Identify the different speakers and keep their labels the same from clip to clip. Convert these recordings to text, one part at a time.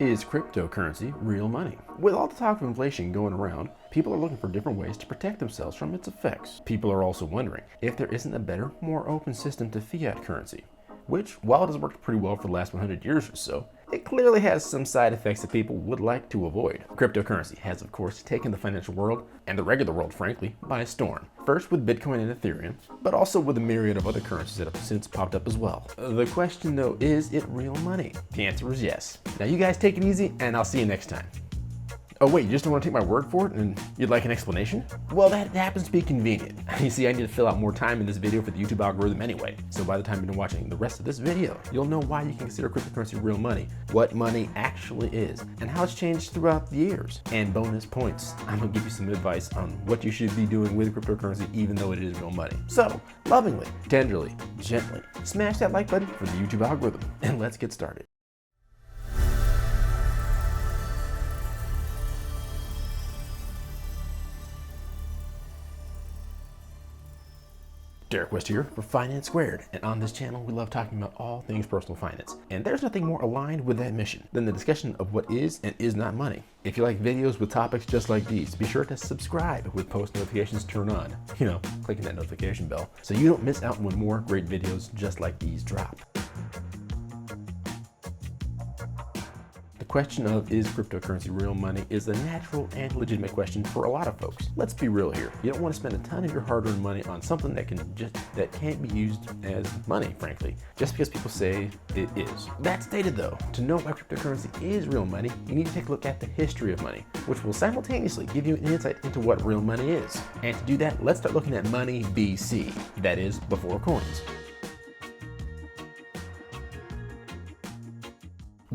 Speaker 1: Is cryptocurrency real money? With all the talk of inflation going around, people are looking for different ways to protect themselves from its effects. People are also wondering if there isn't a better, more open system to fiat currency, which, while it has worked pretty well for the last 100 years or so, it clearly has some side effects that people would like to avoid. Cryptocurrency has, of course, taken the financial world, and the regular world, frankly, by storm. First with Bitcoin and Ethereum, but also with a myriad of other currencies that have since popped up as well. The question, though, is it real money? The answer is yes. Now you guys take it easy, and I'll see you next time. Oh wait, you just don't want to take my word for it and you'd like an explanation? Well, that happens to be convenient. You see, I need to fill out more time in this video for the YouTube algorithm anyway. So by the time you're done watching the rest of this video, you'll know why you can consider cryptocurrency real money, what money actually is, and how it's changed throughout the years. And bonus points, I'm gonna give you some advice on what you should be doing with cryptocurrency even though it is real money. So, lovingly, tenderly, gently, smash that like button for the YouTube algorithm, and let's get started. Derek West here for Finance Squared, and on this channel we love talking about all things personal finance, and there's nothing more aligned with that mission than the discussion of what is and is not money. If you like videos with topics just like these, be sure to subscribe with post notifications turned on, clicking that notification bell, so you don't miss out when more great videos just like these drop. The question of is cryptocurrency real money is a natural and legitimate question for a lot of folks. Let's be real here. You don't want to spend a ton of your hard-earned money on something that can't be used as money, frankly, just because people say it is. That stated though, to know why cryptocurrency is real money, you need to take a look at the history of money, which will simultaneously give you an insight into what real money is. And to do that, let's start looking at money BC, that is, before coins.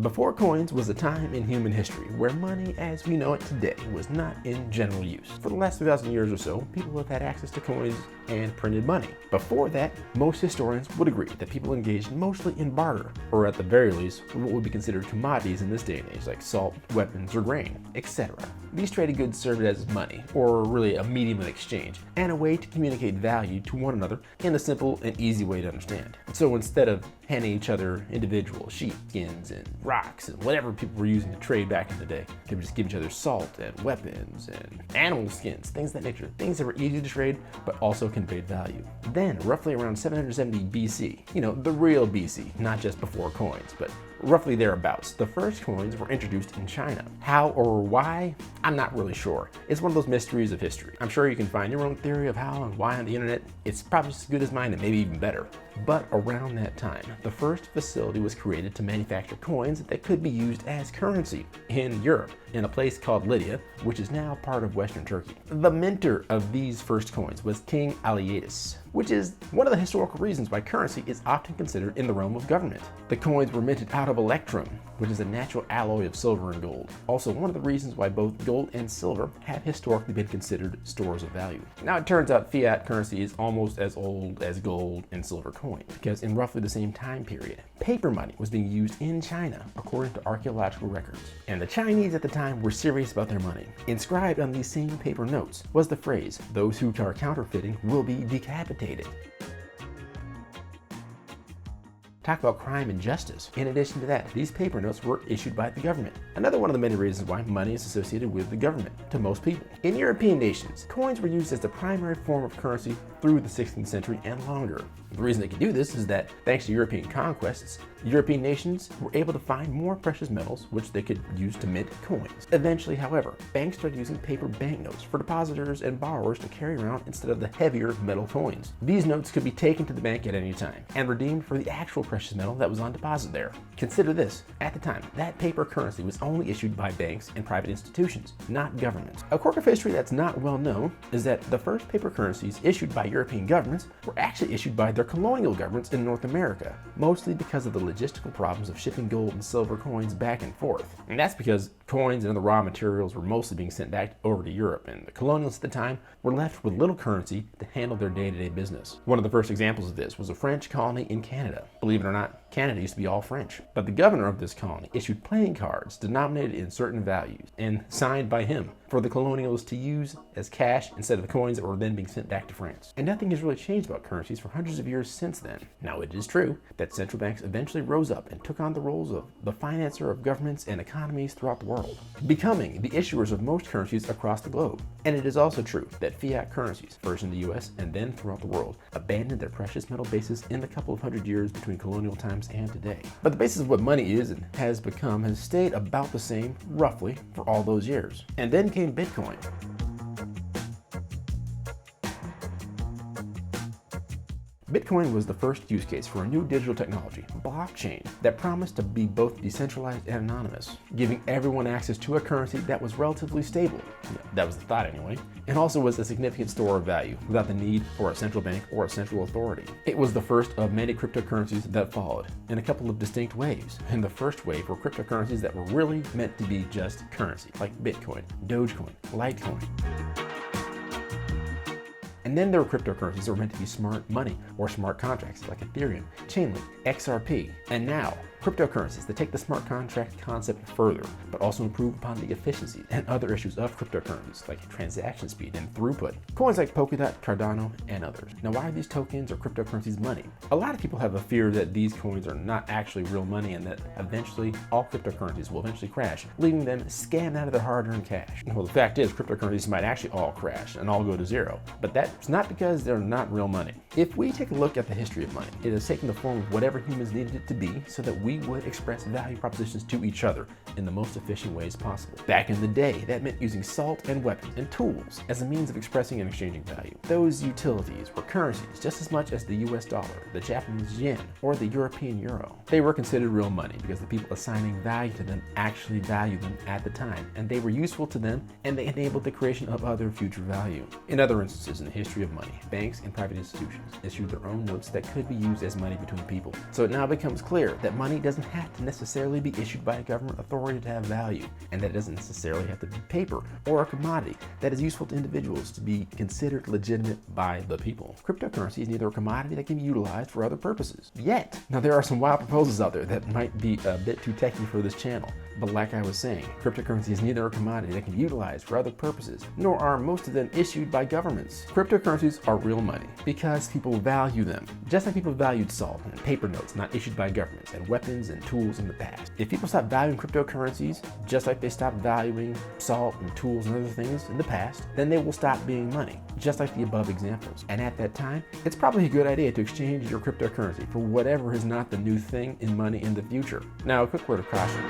Speaker 1: Before coins was a time in human history where money as we know it today was not in general use. For the last 2,000 years or so, people have had access to coins and printed money. Before that, most historians would agree that people engaged mostly in barter, or at the very least, what would be considered commodities in this day and age, like salt, weapons, or grain, etc. These traded goods served as money, or really a medium of exchange, and a way to communicate value to one another in a simple and easy way to understand. So instead of handing each other individual sheep skins and rocks and whatever people were using to trade back in the day, they would just give each other salt and weapons and animal skins, things of that nature, things that were easy to trade but also conveyed value. Then, roughly around 770 BC, the real BC, not just before coins, but roughly thereabouts, the first coins were introduced in China. How or why? I'm not really sure. It's one of those mysteries of history. I'm sure you can find your own theory of how and why on the internet. It's probably just as good as mine and maybe even better. But around that time, the first facility was created to manufacture coins that could be used as currency in Europe, in a place called Lydia, which is now part of Western Turkey. The minter of these first coins was King Alyattes, which is one of the historical reasons why currency is often considered in the realm of government. The coins were minted out of electrum, which is a natural alloy of silver and gold. Also, one of the reasons why both gold and silver have historically been considered stores of value. Now, it turns out fiat currency is almost as old as gold and silver coins, because in roughly the same time period, paper money was being used in China, according to archaeological records. And the Chinese at the time were serious about their money. Inscribed on these same paper notes was the phrase, "Those who are counterfeiting will be decapitated." Talk about crime and justice. In addition to that, these paper notes were issued by the government. Another one of the many reasons why money is associated with the government to most people. In European nations, coins were used as the primary form of currency through the 16th century and longer. The reason they could do this is that thanks to European conquests, European nations were able to find more precious metals which they could use to mint coins. Eventually, however, banks started using paper banknotes for depositors and borrowers to carry around instead of the heavier metal coins. These notes could be taken to the bank at any time and redeemed for the actual precious metal that was on deposit there. Consider this, at the time, that paper currency was only issued by banks and private institutions, not governments. A quirk of history that's not well known is that the first paper currencies issued by European governments were actually issued by their colonial governments in North America, mostly because of the logistical problems of shipping gold and silver coins back and forth. And that's because coins and other raw materials were mostly being sent back over to Europe, and the colonials at the time were left with little currency to handle their day-to-day business. One of the first examples of this was a French colony in Canada. Believe it or not, Canada used to be all French. But the governor of this colony issued playing cards denominated in certain values and signed by him, for the colonials to use as cash instead of the coins that were then being sent back to France. And nothing has really changed about currencies for hundreds of years since then. Now, it is true that central banks eventually rose up and took on the roles of the financer of governments and economies throughout the world, becoming the issuers of most currencies across the globe. And it is also true that fiat currencies, first in the US and then throughout the world, abandoned their precious metal basis in the couple of hundred years between colonial times and today. But the basis of what money is and has become has stayed about the same, roughly, for all those years. And then came Bitcoin. Bitcoin was the first use case for a new digital technology, blockchain, that promised to be both decentralized and anonymous, giving everyone access to a currency that was relatively stable. That was the thought anyway, and also was a significant store of value without the need for a central bank or a central authority. It was the first of many cryptocurrencies that followed in a couple of distinct waves. And the first wave were cryptocurrencies that were really meant to be just currency, like Bitcoin, Dogecoin, Litecoin. And then there were cryptocurrencies that were meant to be smart money or smart contracts like Ethereum, Chainlink, XRP, and now cryptocurrencies that take the smart contract concept further, but also improve upon the efficiency and other issues of cryptocurrencies like transaction speed and throughput. Coins like Polkadot, Cardano, and others. Now, why are these tokens or cryptocurrencies money? A lot of people have a fear that these coins are not actually real money and that eventually all cryptocurrencies will eventually crash, leaving them scammed out of their hard-earned cash. Well, the fact is, cryptocurrencies might actually all crash and all go to zero, but that's not because they're not real money. If we take a look at the history of money, it has taken the form of whatever humans needed it to be so that we would express value propositions to each other in the most efficient ways possible. Back in the day, that meant using salt and weapons and tools as a means of expressing and exchanging value. Those utilities were currencies just as much as the US dollar, the Japanese yen, or the European euro. They were considered real money because the people assigning value to them actually valued them at the time, and they were useful to them, and they enabled the creation of other future value. In other instances in the history of money, banks and private institutions issued their own notes that could be used as money between people. So it now becomes clear that money doesn't have to necessarily be issued by a government authority to have value, and that it doesn't necessarily have to be paper or a commodity that is useful to individuals to be considered legitimate by the people. Cryptocurrency is neither a commodity that can be utilized for other purposes. Yet, now there are some wild proposals out there that might be a bit too techy for this channel, but like I was saying, cryptocurrency is neither a commodity that can be utilized for other purposes, nor are most of them issued by governments. Cryptocurrencies are real money because people value them, just like people valued salt and paper notes not issued by governments and weapons and tools in the past. If people stop valuing cryptocurrencies, just like they stopped valuing salt and tools and other things in the past, then they will stop being money, just like the above examples. And at that time, it's probably a good idea to exchange your cryptocurrency for whatever is not the new thing in money in the future. Now, a quick word of caution.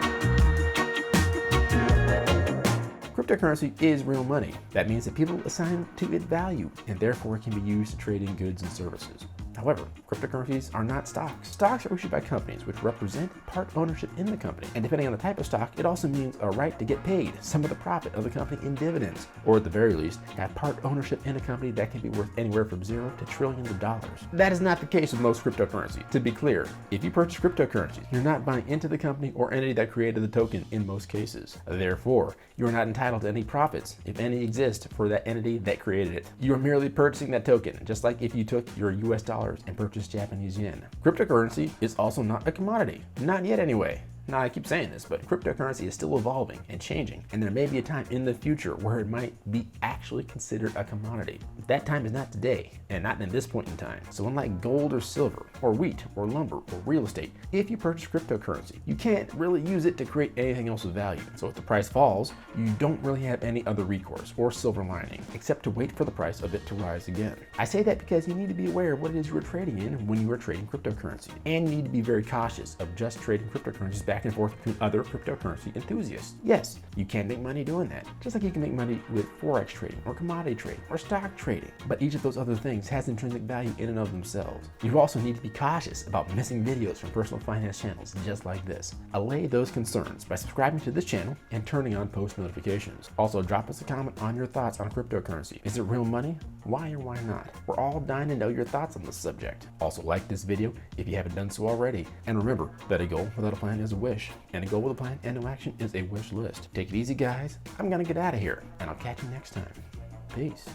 Speaker 1: Cryptocurrency is real money. That means that people assign to it value, and therefore it can be used to trade in goods and services. However, cryptocurrencies are not stocks. Stocks are issued by companies which represent part ownership in the company. And depending on the type of stock, it also means a right to get paid some of the profit of the company in dividends, or at the very least, have part ownership in a company that can be worth anywhere from $0 to trillions of dollars. That is not the case with most cryptocurrency. To be clear, if you purchase cryptocurrencies, you're not buying into the company or entity that created the token in most cases. Therefore, you are not entitled to any profits, if any exist, for that entity that created it. You are merely purchasing that token, just like if you took your US dollars and purchased Japanese yen. Cryptocurrency is also not a commodity. Not yet anyway. Now, I keep saying this, but cryptocurrency is still evolving and changing, and there may be a time in the future where it might be actually considered a commodity. That time is not today, and not in this point in time. So unlike gold or silver, or wheat, or lumber, or real estate, if you purchase cryptocurrency, you can't really use it to create anything else of value. So if the price falls, you don't really have any other recourse or silver lining, except to wait for the price of it to rise again. I say that because you need to be aware of what it is you are trading in when you are trading cryptocurrency, and you need to be very cautious of just trading cryptocurrencies back and forth between other cryptocurrency enthusiasts. Yes, you can make money doing that, just like you can make money with forex trading or commodity trading or stock trading. But each of those other things has intrinsic value in and of themselves. You also need to be cautious about missing videos from personal finance channels just like this. Allay those concerns by subscribing to this channel and turning on post notifications. Also, drop us a comment on your thoughts on cryptocurrency. Is it real money? Why or why not? We're all dying to know your thoughts on this subject. Also, like this video if you haven't done so already. And remember that a goal without a plan is a wish, and a goal with a plan and no action is a wish list. Take it easy, guys. I'm gonna get out of here, and I'll catch you next time. Peace.